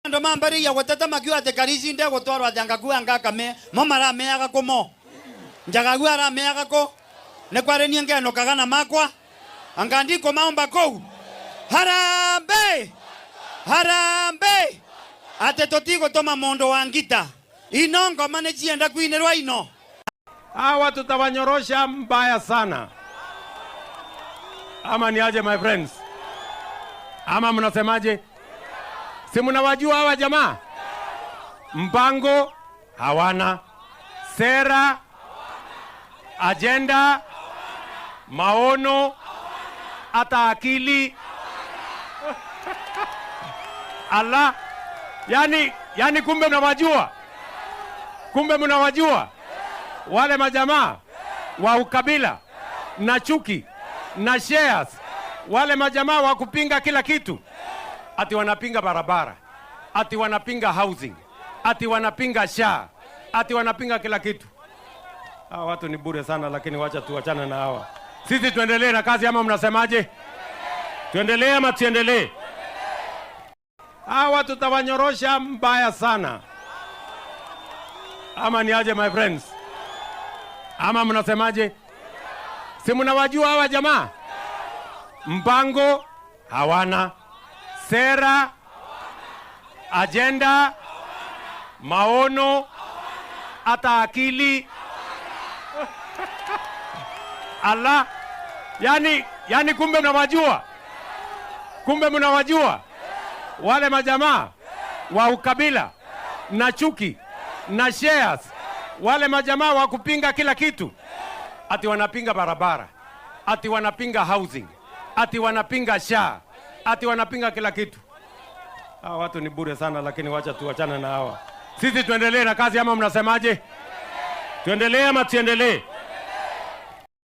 Ndo mambari ya watata makiwa tekarisi nde gutwarwa Njangagu angakame mo marameaga kumo Njangagu arameaga ko ne kware ni ngeno kagana makwa angandiko maomba kou harambe harambe ate totigo toma mondo wangita inongo mane chienda kuinerwa ino. Hawa tutawanyorosha mbaya sana. Ama ni aje my friends? Ama mnasemaje? Si mnawajua hawa jamaa? Mpango hawana, sera, agenda, maono, hata akili. Allah, yani kumbe mnawajua? Kumbe mnawajua? Wale majamaa wa ukabila na chuki na shares, wale majamaa wa kupinga kila kitu, ati wanapinga barabara, ati wanapinga housing, ati wanapinga SHA, ati wanapinga kila kitu. Hawa watu ni bure sana, lakini wacha tuachane na hawa. Sisi tuendelee na kazi ama mnasemaje? Tuendelee ama tuendelee? Hawa tutawanyorosha mbaya sana. Ama ni aje my friends? Ama mnasemaje? Si mnawajua hawa jamaa? Mpango hawana, sera, agenda, maono, hata akili. Allah, yani kumbe mnawajua? Kumbe mnawajua? Wale majamaa wa ukabila na chuki na shares, wale majamaa wa kupinga kila kitu, ati wanapinga barabara, ati wanapinga housing, ati wanapinga SHA, ati wanapinga kila kitu. Hawa watu ni bure sana, lakini wacha tuachane na hawa. Sisi tuendelee na kazi ama mnasemaje? Tuendelee ama tuendelee?